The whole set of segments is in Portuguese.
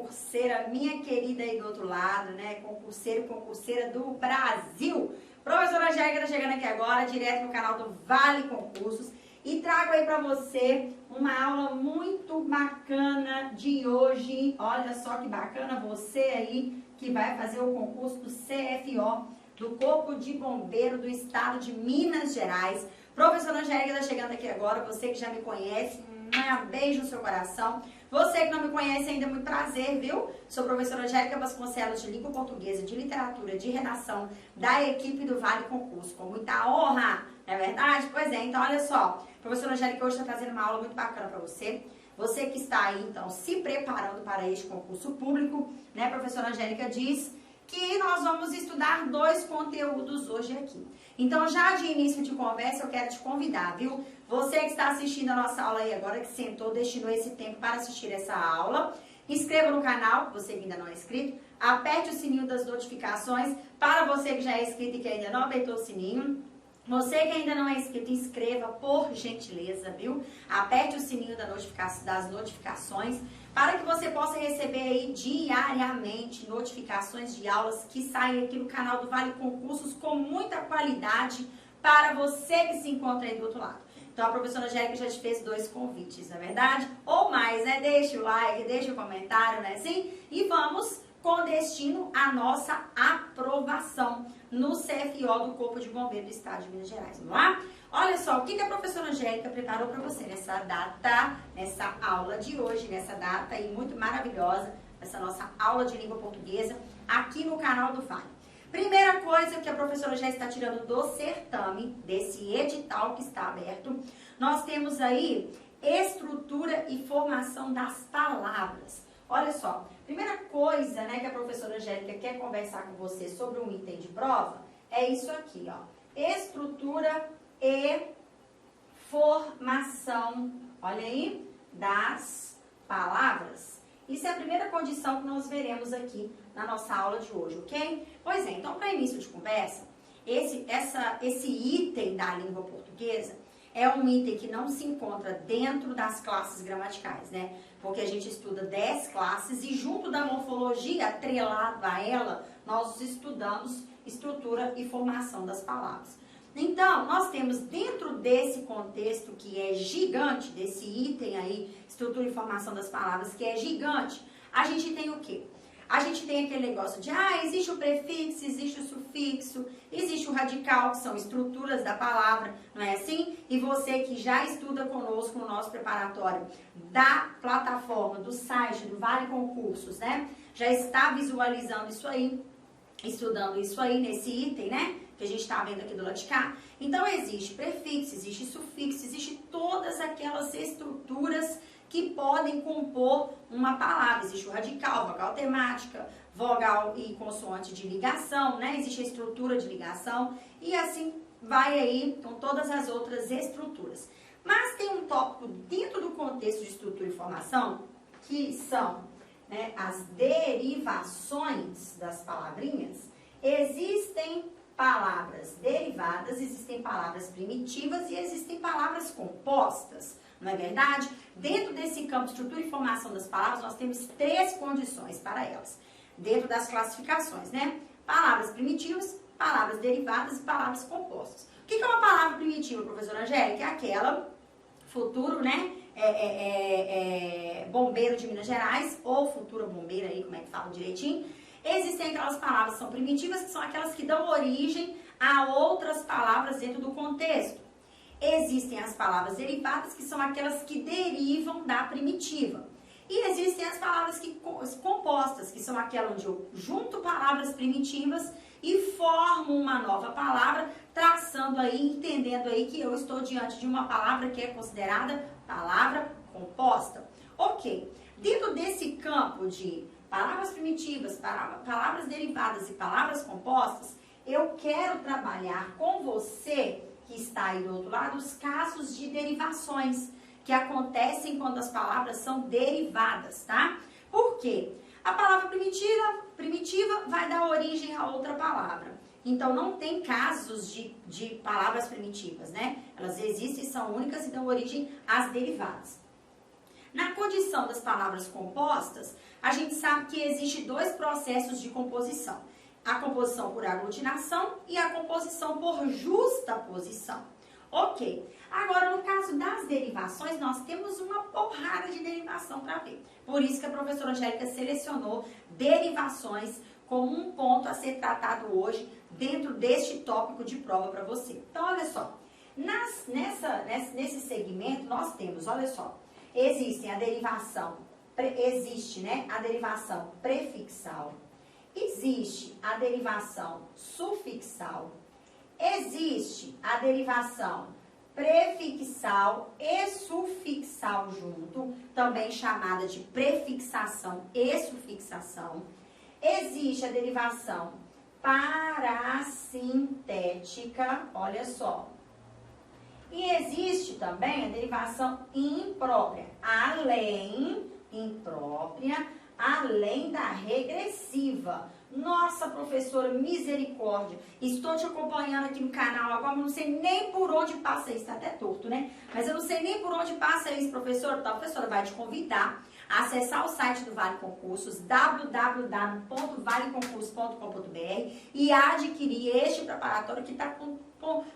concurseira, minha querida aí do outro lado, né? Concurseiro e concurseira do Brasil. Professora Angélica tá chegando aqui agora, direto no canal do Vale Concursos. E trago aí pra você uma aula muito bacana de hoje. Olha só que bacana, você aí que vai fazer o concurso do CFO, do Corpo de Bombeiro do Estado de Minas Gerais. Professora Angélica tá chegando aqui agora, você que já me conhece, beijo no seu coração. Você que não me conhece ainda, muito prazer, viu? Sou professora Angélica Vasconcelos, de Língua Portuguesa, de Literatura, de Redação, da equipe do Vale Concurso. Com muita honra, não é verdade? Pois é, então olha só, a professora Angélica hoje está trazendo uma aula muito bacana para você. Você que está aí, então, se preparando para este concurso público, né? A professora Angélica diz que nós vamos estudar 2 conteúdos hoje aqui. Então, já de início de conversa, eu quero te convidar, viu? Você que está assistindo a nossa aula aí agora, que sentou, destinou esse tempo para assistir essa aula, inscreva no canal, você que ainda não é inscrito, aperte o sininho das notificações, para você que já é inscrito e que ainda não apertou o sininho. Você que ainda não é inscrito, inscreva, por gentileza, viu? Aperte o sininho das notificações para que você possa receber aí diariamente notificações de aulas que saem aqui no canal do Vale Concursos com muita qualidade para você que se encontra aí do outro lado. Então, a professora Angélica já te fez 2 convites, não é verdade? Ou mais, né? Deixa o like, deixa o comentário, né? Sim? E vamos com destino à nossa aprovação no CFO do Corpo de Bombeiro do Estado de Minas Gerais. Vamos lá? Olha só, o que a professora Angélica preparou para você nessa data, nessa aula de hoje, nessa data aí muito maravilhosa, essa nossa aula de língua portuguesa aqui no canal do Vale. Primeira coisa que a professora já está tirando do certame, desse edital que está aberto, nós temos aí estrutura e formação das palavras. Olha só, primeira coisa, né, que a professora Angélica quer conversar com você sobre um item de prova é isso aqui, ó. Estrutura e formação, olha aí, das palavras. Isso é a primeira condição que nós veremos aqui na nossa aula de hoje, ok? Pois é, então, para início de conversa, esse item da língua portuguesa é um item que não se encontra dentro das classes gramaticais, né? Porque a gente estuda 10 classes e junto da morfologia, atrelado a ela, nós estudamos estrutura e formação das palavras. Então, nós temos dentro desse contexto que é gigante, desse item aí, estrutura e formação das palavras, que é gigante, a gente tem o quê? A gente tem aquele negócio de, existe o prefixo, existe o sufixo, existe o radical, que são estruturas da palavra, não é assim? E você que já estuda conosco no nosso preparatório da plataforma, do site, do Vale Concursos, né? Já está visualizando isso aí, estudando isso aí nesse item, né? Que a gente está vendo aqui do lado de cá. Então, existe prefixo, existe sufixo, existe todas aquelas estruturas que podem compor uma palavra. Existe o radical, vogal temática, vogal e consoante de ligação, né? Existe a estrutura de ligação e assim vai aí com todas as outras estruturas. Mas tem um tópico dentro do contexto de estrutura e formação que são, né, as derivações das palavrinhas. Existem palavras derivadas, existem palavras primitivas e existem palavras compostas, não é verdade? Dentro desse campo de estrutura e formação das palavras, nós temos 3 condições para elas, dentro das classificações, né? Palavras primitivas, palavras derivadas e palavras compostas. O que é uma palavra primitiva, professora Angélica? É aquela, futuro, né? Bombeiro de Minas Gerais, ou futura bombeira aí, como é que fala direitinho. Existem aquelas palavras que são primitivas, que são aquelas que dão origem a outras palavras dentro do contexto. Existem as palavras derivadas, que são aquelas que derivam da primitiva. E existem as palavras compostas, que são aquelas onde eu junto palavras primitivas e formo uma nova palavra, traçando aí, entendendo aí que eu estou diante de uma palavra que é considerada palavra composta. Ok, dentro desse campo de palavras primitivas, palavras derivadas e palavras compostas, eu quero trabalhar com você que está aí do outro lado os casos de derivações que acontecem quando as palavras são derivadas, tá? Por quê? A palavra primitiva vai dar origem a outra palavra. Então, não tem casos de palavras primitivas, né? Elas existem, são únicas e dão origem às derivadas. Na condição das palavras compostas, a gente sabe que existe dois processos de composição. A composição por aglutinação e a composição por justaposição. Ok. Agora, no caso das derivações, nós temos uma porrada de derivação para ver. Por isso que a professora Angélica selecionou derivações como um ponto a ser tratado hoje dentro deste tópico de prova para você. Então, olha só. Nesse segmento, nós temos, olha só, existe a derivação prefixal, existe a derivação sufixal, existe a derivação prefixal e sufixal junto, também chamada de prefixação e sufixação. Existe a derivação parasintética, olha só. E existe também a derivação imprópria, além da regressiva. Nossa, professora, misericórdia. Estou te acompanhando aqui no canal agora, mas não sei nem por onde passa isso. Está até torto, né? Mas eu não sei nem por onde passa isso, professor. Então, a professora vai te convidar a acessar o site do Vale Concursos, www.valeconcursos.com.br, e adquirir este preparatório que está com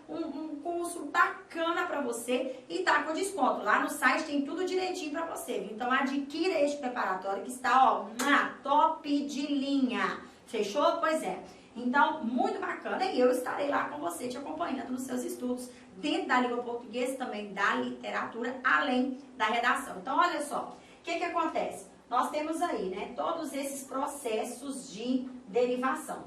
um curso bacana para você e tá com desconto. Lá no site tem tudo direitinho para você, viu? Então adquira este preparatório que está, ó, top de linha. Fechou? Pois é. Então, muito bacana, e eu estarei lá com você te acompanhando nos seus estudos dentro da língua portuguesa e também da literatura, além da redação. Então, olha só, o que acontece? Nós temos aí, né, todos esses processos de derivação.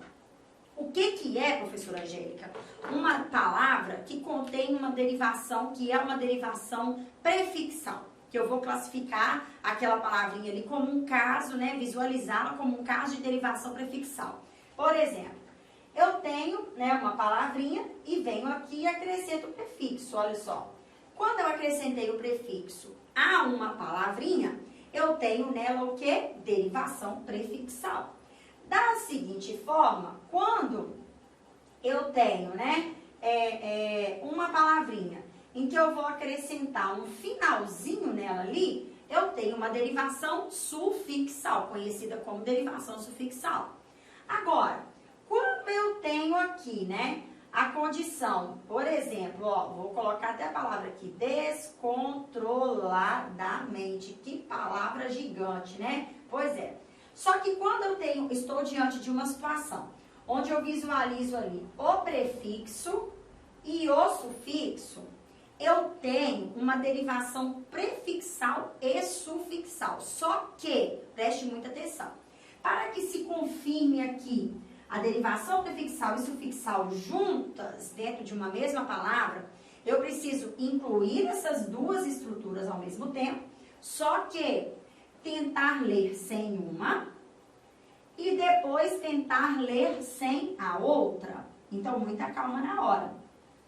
O que é, professora Angélica? Uma palavra que contém uma derivação, que é uma derivação prefixal, que eu vou classificar aquela palavrinha ali como um caso, né, visualizá-la como um caso de derivação prefixal. Por exemplo, eu tenho, né, uma palavrinha e venho aqui e acrescento o prefixo, olha só. Quando eu acrescentei o prefixo a uma palavrinha, eu tenho nela o quê? Derivação prefixal. Da seguinte forma, quando eu tenho, né, uma palavrinha em que eu vou acrescentar um finalzinho nela ali, eu tenho uma derivação sufixal, conhecida como derivação sufixal. Agora, quando eu tenho aqui, né, a condição, por exemplo, ó, vou colocar até a palavra aqui, descontroladamente. Que palavra gigante, né? Pois é. Só que quando eu estou diante de uma situação onde eu visualizo ali o prefixo e o sufixo, eu tenho uma derivação prefixal e sufixal. Só que, preste muita atenção, para que se confirme aqui a derivação prefixal e sufixal juntas dentro de uma mesma palavra, eu preciso incluir essas duas estruturas ao mesmo tempo, só que tentar ler sem uma e depois tentar ler sem a outra. Então, muita calma na hora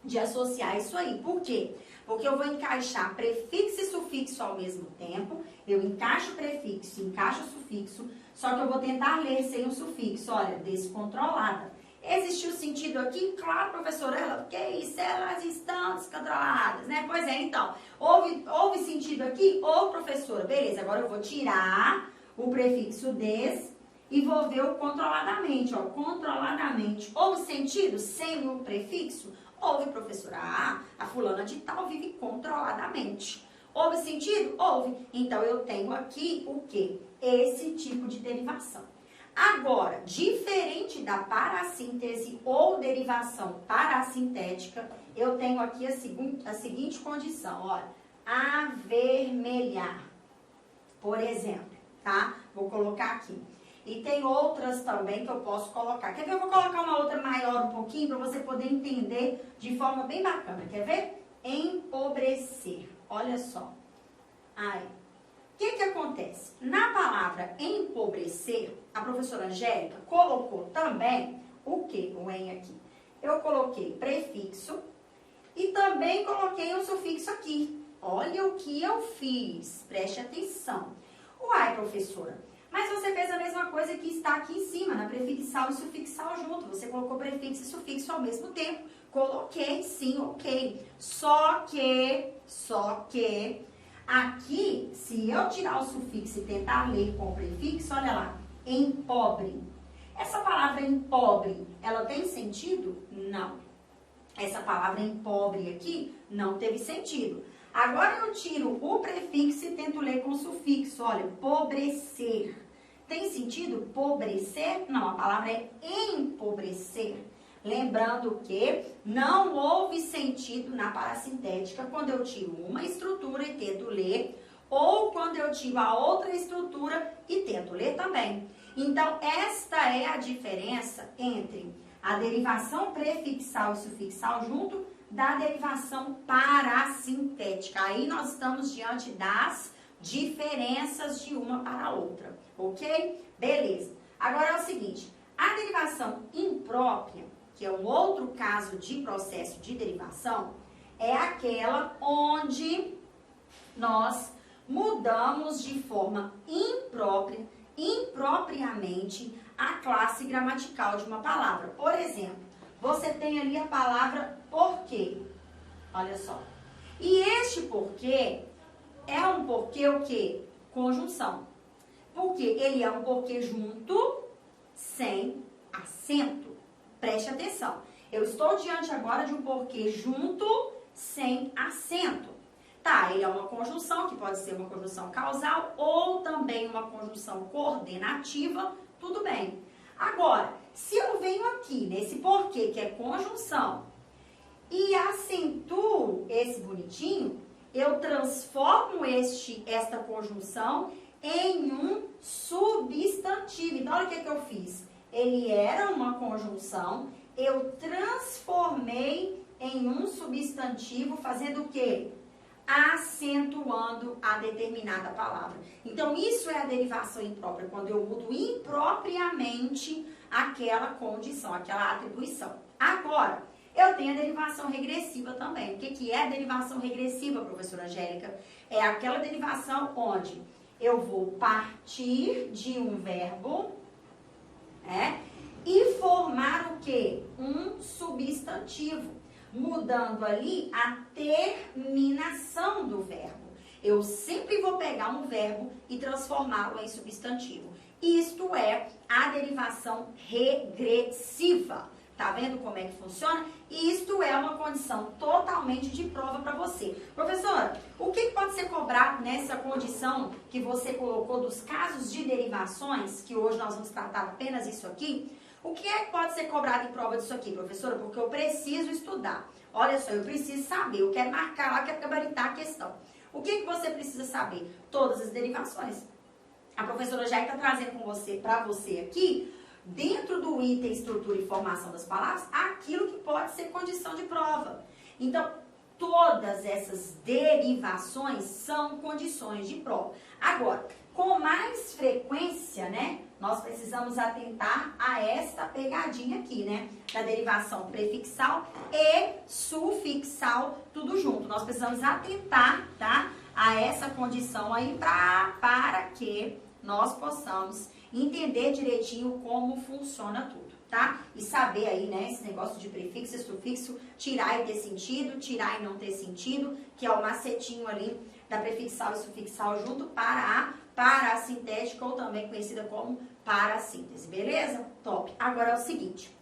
de associar isso aí. Por quê? Porque eu vou encaixar prefixo e sufixo ao mesmo tempo, eu encaixo o prefixo, encaixo o sufixo, só que eu vou tentar ler sem o sufixo. Olha, descontrolada. Existiu sentido aqui? Claro, professora, que isso? Elas estão descontroladas, né? Pois é, então, houve sentido aqui? Ou, professora, beleza, agora eu vou tirar o prefixo des e vou ver o controladamente, ó, controladamente. Houve sentido sem o prefixo? Houve, professora. A fulana de tal vive controladamente. Houve sentido? Houve. Então, eu tenho aqui o quê? Esse tipo de derivação. Agora, diferente da parassíntese ou derivação parassintética, eu tenho aqui a seguinte condição, olha, avermelhar, por exemplo, tá? Vou colocar aqui. E tem outras também que eu posso colocar. Quer ver? Eu vou colocar uma outra maior um pouquinho para você poder entender de forma bem bacana. Quer ver? Empobrecer. Olha só. Aí. O que acontece? Na palavra empobrecer, a professora Angélica colocou também o quê? O em aqui. Eu coloquei prefixo e também coloquei um sufixo aqui. Olha o que eu fiz. Preste atenção. Uai, professora, mas você fez a mesma coisa que está aqui em cima, na prefixal e sufixal junto. Você colocou prefixo e sufixo ao mesmo tempo. Coloquei, sim, ok. Só que Aqui, se eu tirar o sufixo e tentar ler com o prefixo, olha lá, empobre. Essa palavra empobre, ela tem sentido? Não. Essa palavra empobre aqui não teve sentido. Agora eu tiro o prefixo e tento ler com o sufixo. Olha, pobrecer. Tem sentido pobrecer? Não, a palavra é empobrecer. Lembrando que não houve sentido na parassintética quando eu tiro uma estrutura e tento ler, ou quando eu tiro a outra estrutura e tento ler também. Então, esta é a diferença entre a derivação prefixal e sufixal junto da derivação parassintética. Aí nós estamos diante das diferenças de uma para a outra, ok? Beleza. Agora é o seguinte, a derivação imprópria, que é um outro caso de processo de derivação, é aquela onde nós mudamos de forma imprópria, impropriamente, a classe gramatical de uma palavra. Por exemplo, você tem ali a palavra porquê. Olha só. E este porquê é um porquê o quê? Conjunção. Porque ele é um porquê junto, sem acento. Preste atenção. Eu estou diante agora de um porquê junto, sem acento. Tá, ele é uma conjunção, que pode ser uma conjunção causal ou também uma conjunção coordenativa, tudo bem. Agora, se eu venho aqui nesse porquê, que é conjunção, e acentuo esse bonitinho, eu transformo esta conjunção em um substantivo. Então, olha o que eu fiz. Ele era uma conjunção, eu transformei em um substantivo, fazendo o quê? Acentuando a determinada palavra. Então, isso é a derivação imprópria, quando eu mudo impropriamente aquela condição, aquela atribuição. Agora, eu tenho a derivação regressiva também. O que é a derivação regressiva, professora Angélica? É aquela derivação onde eu vou partir de um verbo, e formar o quê? Um substantivo, mudando ali a terminação do verbo. Eu sempre vou pegar um verbo e transformá-lo em substantivo. Isto é a derivação regressiva. Tá vendo como é que funciona? E isto é uma condição totalmente de prova para você. Professora, o que pode ser cobrado nessa condição que você colocou dos casos de derivações, que hoje nós vamos tratar apenas isso aqui? O que é que pode ser cobrado em prova disso aqui, professora? Porque eu preciso estudar. Olha só, eu preciso saber, eu quero marcar lá, quero gabaritar a questão. O que você precisa saber? Todas as derivações. A professora já está trazendo para você aqui, dentro do item estrutura e formação das palavras, aquilo que pode ser condição de prova. Então, todas essas derivações são condições de prova. Agora, com mais frequência, nós precisamos atentar a esta pegadinha aqui, da derivação prefixal e sufixal, tudo junto. Nós precisamos atentar, tá, a essa condição aí para que nós possamos entender direitinho como funciona tudo, tá? E saber aí, esse negócio de prefixo e sufixo, tirar e ter sentido, tirar e não ter sentido, que é o macetinho ali da prefixal e sufixal junto para a parassintética, ou também conhecida como parassíntese, beleza? Top! Agora é o seguinte,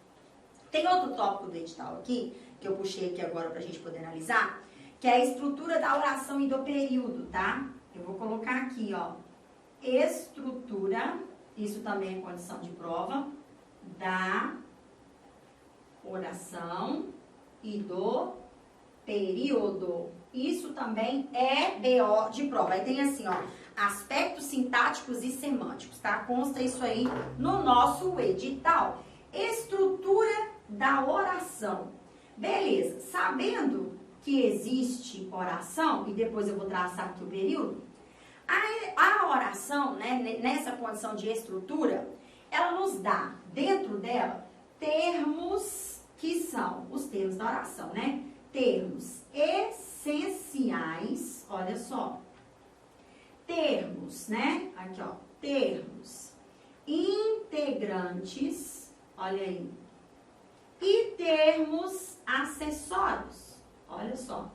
tem outro tópico do edital aqui, que eu puxei aqui agora pra gente poder analisar, que é a estrutura da oração e do período, tá? Eu vou colocar aqui, ó, estrutura, isso também é condição de prova, da oração e do período. Isso também é BO de prova. Aí tem assim, ó, aspectos sintáticos e semânticos, tá? Consta isso aí no nosso edital. Estrutura da oração. Beleza, sabendo que existe oração, e depois eu vou traçar aqui o período, a oração, nessa condição de estrutura, ela nos dá, dentro dela, termos que são os termos da oração, Termos essenciais, olha só. Termos, Aqui, ó, termos integrantes, olha aí. E termos acessórios, olha só.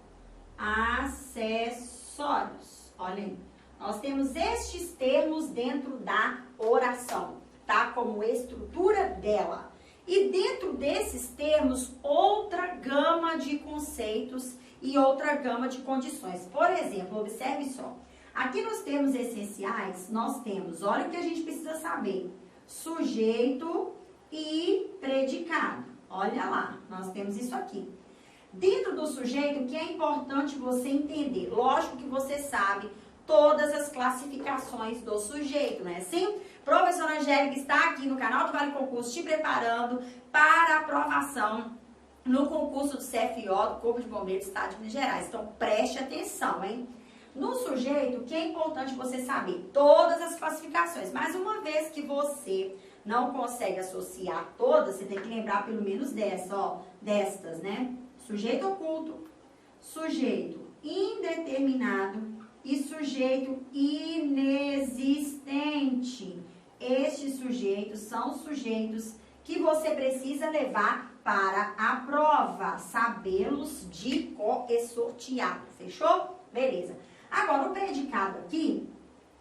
Acessórios. Olhem, nós temos estes termos dentro da oração, tá? Como estrutura dela. E dentro desses termos, outra gama de conceitos e outra gama de condições. Por exemplo, observe só. Aqui nos termos essenciais, nós temos, olha o que a gente precisa saber. Sujeito e predicado. Olha lá, nós temos isso aqui. Dentro do sujeito, o que é importante você entender? Lógico que você sabe todas as classificações do sujeito, não é assim? Professora Angélica está aqui no canal do Vale Concurso te preparando para aprovação no concurso do CFO, do Corpo de Bombeiros do Estado de Minas Gerais. Então, preste atenção, hein? No sujeito, o que é importante você saber? Todas as classificações. Mas uma vez que você não consegue associar todas, você tem que lembrar pelo menos dessa, ó, destas, né? Sujeito oculto, sujeito indeterminado e sujeito inexistente. Estes sujeitos são sujeitos que você precisa levar para a prova, sabê-los de cor e sortear. Fechou? Beleza. Agora, o predicado aqui,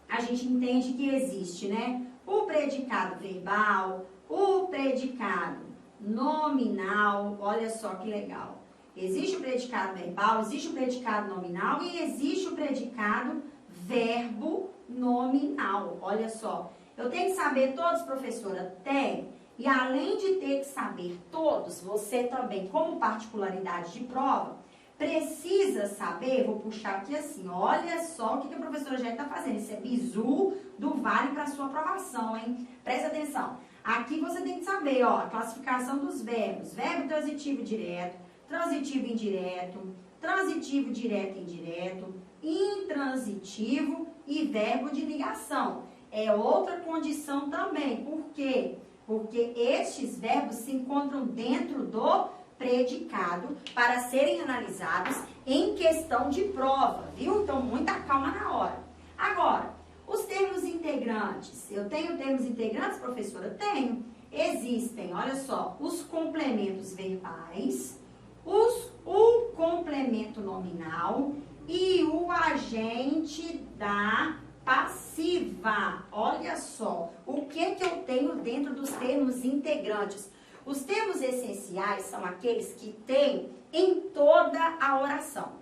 a gente entende que existe, né? O predicado verbal, o predicado nominal, olha só que legal. Existe o predicado verbal, existe o predicado nominal e existe o predicado verbo nominal. Olha só, eu tenho que saber todos, professora? Tem. E além de ter que saber todos, você também, como particularidade de prova, precisa saber, vou puxar aqui assim, olha só o que a professora já está fazendo. Isso é bizu do Vale para sua aprovação, hein? Presta atenção. Aqui você tem que saber, ó, a classificação dos verbos. Verbo transitivo direto, transitivo indireto, transitivo direto e indireto, intransitivo e verbo de ligação. É outra condição também. Por quê? Porque estes verbos se encontram dentro do predicado para serem analisados em questão de prova, viu? Então, muita calma na hora. Agora, os termos integrantes. Eu tenho termos integrantes, professora? Tenho. Existem, olha só, os complementos verbais, o complemento nominal e o agente da passiva. Olha só, o que eu tenho dentro dos termos integrantes? Os termos essenciais são aqueles que tem em toda a oração.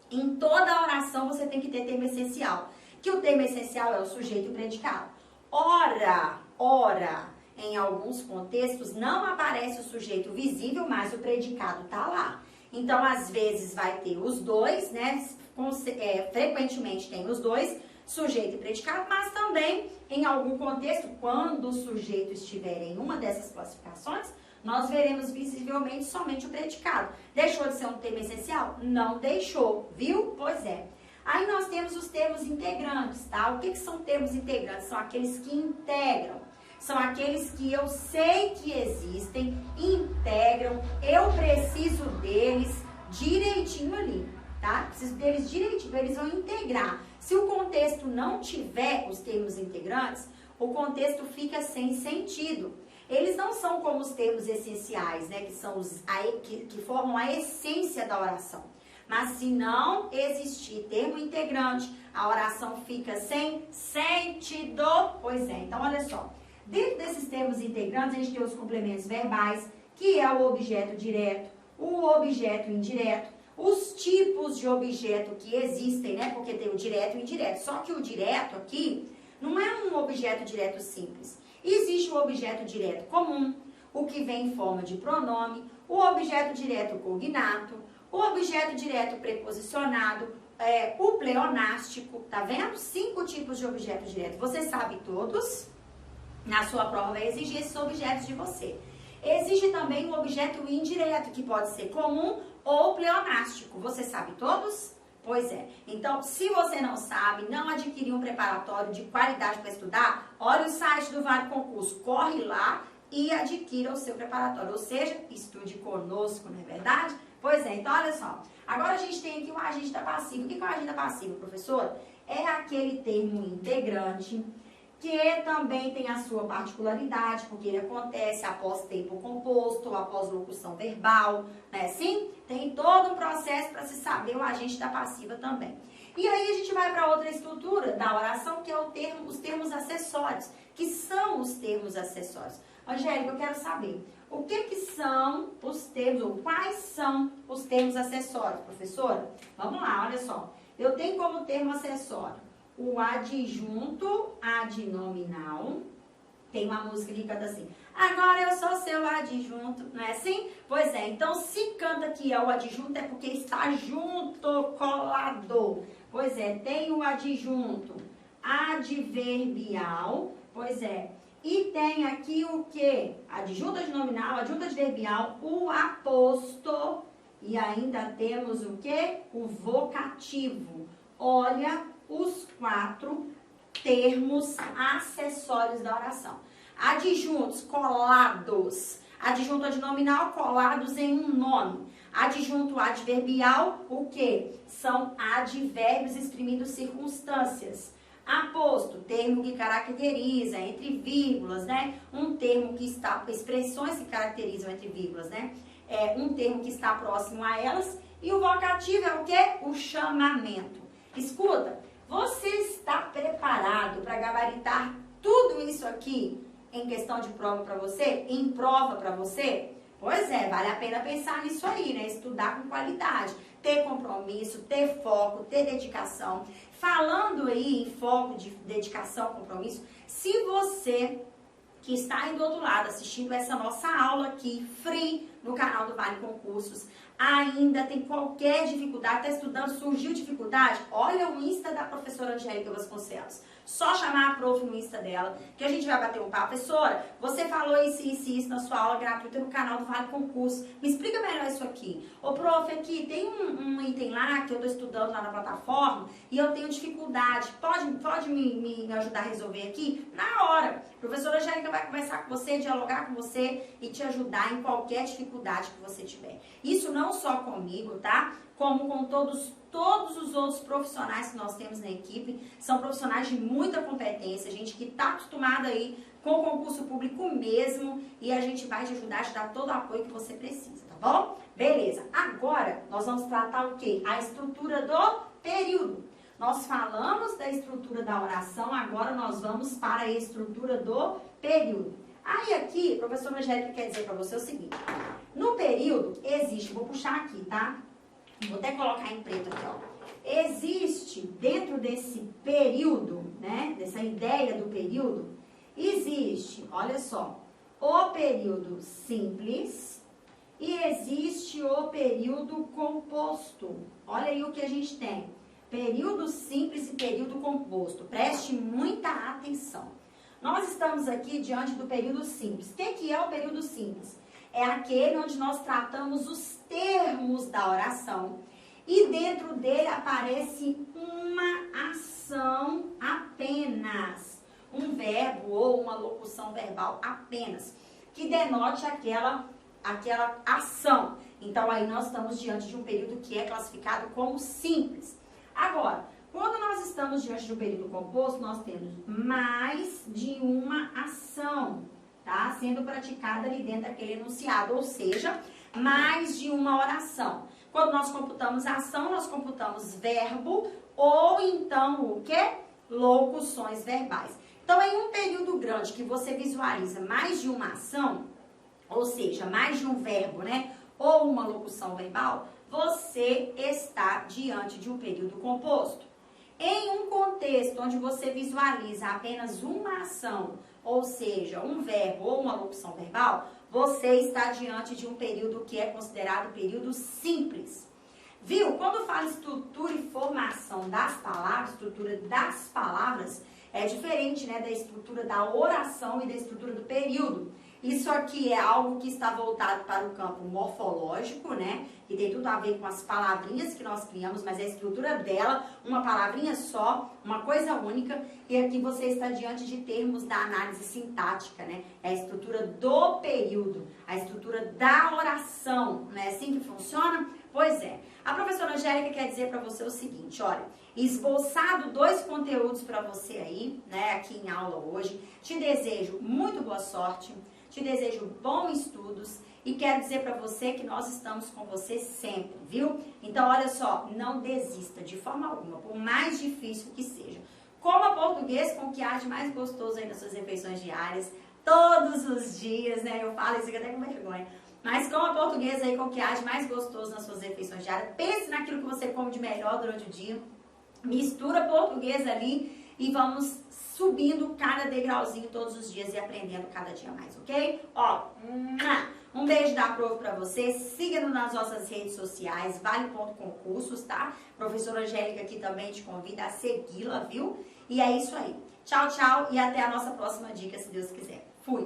Em toda a oração você tem que ter termo essencial. Que o termo essencial é o sujeito e o predicado. Ora, em alguns contextos não aparece o sujeito visível, mas o predicado tá lá. Então, às vezes vai ter os dois, né? Frequentemente tem os dois, sujeito e predicado, mas também em algum contexto, quando o sujeito estiver em uma dessas classificações, nós veremos visivelmente somente o predicado. Deixou de ser um termo essencial? Não deixou, viu? Pois é. Aí nós temos os termos integrantes, tá? O que são termos integrantes? São aqueles que integram. São aqueles que eu sei que existem, integram, eu preciso deles direitinho ali, tá? Preciso deles direitinho, eles vão integrar. Se o contexto não tiver os termos integrantes, o contexto fica sem sentido. Eles não são como os termos essenciais, né? Que são que formam a essência da oração. Mas se não existir termo integrante, a oração fica sem sentido. Pois é, então olha só. Dentro desses termos integrantes, a gente tem os complementos verbais, que é o objeto direto, o objeto indireto, os tipos de objeto que existem, né? Porque tem o direto e o indireto. Só que o direto aqui não é um objeto direto simples. Existe o objeto direto comum, o que vem em forma de pronome, o objeto direto cognato, o objeto direto preposicionado, o pleonástico, tá vendo? 5 tipos de objeto direto. Você sabe todos? Na sua prova vai exigir esses objetos de você. Existe também o objeto indireto, que pode ser comum ou pleonástico. Você sabe todos? Pois é. Então, se você não sabe, não adquiriu um preparatório de qualidade para estudar, olha o site do Vale Concurso, corre lá e adquira o seu preparatório. Ou seja, estude conosco, não é verdade? Pois é, então olha só. Agora a gente tem aqui o agente da passiva. O que é o agente da passiva, professor? É aquele termo integrante que também tem a sua particularidade, porque ele acontece após tempo composto, ou após locução verbal, né? Sim, tem todo um processo para se saber o agente da passiva também. E aí a gente vai para outra estrutura da oração, que é os termos acessórios, que são os termos acessórios. Angélica, eu quero saber, o que são os termos, ou quais são os termos acessórios, professora? Vamos lá, olha só. Eu tenho como termo acessório o adjunto adnominal. Tem uma música que canta assim: agora eu sou seu adjunto, não é assim? Pois é, então se canta que é o adjunto é porque está junto, colado. Pois é, tem o adjunto adverbial, pois é. E tem aqui o que? Adjunto adnominal, adjunto adverbial, o aposto. E ainda temos o que? O vocativo. Olha os 4 termos acessórios da oração. Adjuntos colados. Adjunto adnominal colados em um nome. Adjunto adverbial, o que? São advérbios exprimindo circunstâncias. Aposto, termo que caracteriza entre vírgulas, né? Um termo que está, expressões que caracterizam entre vírgulas, né? É um termo que está próximo a elas. E o vocativo é o quê? O chamamento. Escuta, você está preparado para gabaritar tudo isso aqui em questão de prova para você? Em prova para você? Pois é, vale a pena pensar nisso aí, né? Estudar com qualidade, ter compromisso, ter foco, ter dedicação. Falando aí em foco, de dedicação, compromisso, se você que está aí do outro lado assistindo essa nossa aula aqui, free, no canal do Vale Concursos, ainda tem qualquer dificuldade, está estudando, surgiu dificuldade, olha o Insta da professora Angélica Vasconcelos. Só chamar a prof no Insta dela, que a gente vai bater um papo. Professora, você falou isso na sua aula gratuita no canal do Vale Concurso. Me explica melhor isso aqui. Ô, prof, aqui tem um item lá que eu estou estudando lá na plataforma e eu tenho dificuldade. Pode me ajudar a resolver aqui? Na hora. A professora Angélica vai conversar com você, dialogar com você e te ajudar em qualquer dificuldade que você tiver. Isso não só comigo, tá? Como com todos os outros profissionais que nós temos na equipe. São profissionais de muita competência, gente que está acostumada aí com o concurso público mesmo, e a gente vai te ajudar a te dar todo o apoio que você precisa, tá bom? Beleza, agora nós vamos tratar o quê? A estrutura do período. Nós falamos da estrutura da oração, agora nós vamos para a estrutura do período. Aí aqui, a professora Angélica quer dizer para você o seguinte: no período existe, vou puxar aqui, tá? Vou até colocar em preto aqui, ó. Existe dentro desse período, né? Dessa ideia do período, existe, olha só, o período simples e existe o período composto. Olha aí o que a gente tem: período simples e período composto. Preste muita atenção. Nós estamos aqui diante do período simples. O que é o período simples? É aquele onde nós tratamos os termos da oração e dentro dele aparece uma ação apenas, um verbo ou uma locução verbal apenas, que denote aquela ação. Então aí nós estamos diante de um período que é classificado como simples. Agora, quando nós estamos diante de um período composto, nós temos mais de uma ação, tá? Sendo praticada ali dentro daquele enunciado, ou seja, mais de uma oração. Quando nós computamos ação, nós computamos verbo ou então o quê? Locuções verbais. Então, em um período grande que você visualiza mais de uma ação, ou seja, mais de um verbo, né? Ou uma locução verbal, você está diante de um período composto. Em um contexto onde você visualiza apenas uma ação, ou seja, um verbo ou uma locução verbal, você está diante de um período que é considerado período simples. Viu? Quando fala estrutura e formação das palavras, estrutura das palavras, é diferente, né, da estrutura da oração e da estrutura do período. Isso aqui é algo que está voltado para o campo morfológico, né? Que tem tudo a ver com as palavrinhas que nós criamos, mas a estrutura dela, uma palavrinha só, uma coisa única. E aqui você está diante de termos da análise sintática, né? É a estrutura do período, a estrutura da oração, não é assim que funciona? Pois é. A professora Angélica quer dizer para você o seguinte, olha, esboçado 2 conteúdos para você aí, né, aqui em aula hoje. Te desejo muito boa sorte. te desejo bons estudos e quero dizer para você que nós estamos com você sempre, viu? Então, olha só, não desista de forma alguma, por mais difícil que seja. Coma português com o que há de mais gostoso aí nas suas refeições diárias, todos os dias, né? Eu falo isso aqui até com vergonha. Mas coma português aí com o que há de mais gostoso nas suas refeições diárias. Pense naquilo que você come de melhor durante o dia. Mistura português ali e vamos subindo cada degrauzinho todos os dias e aprendendo cada dia mais, ok? Ó, um beijo da Prof pra você. Siga-nos nas nossas redes sociais, vale.concursos, tá? Professora Angélica aqui também te convida a segui-la, viu? E é isso aí. Tchau, tchau e até a nossa próxima dica, se Deus quiser. Fui!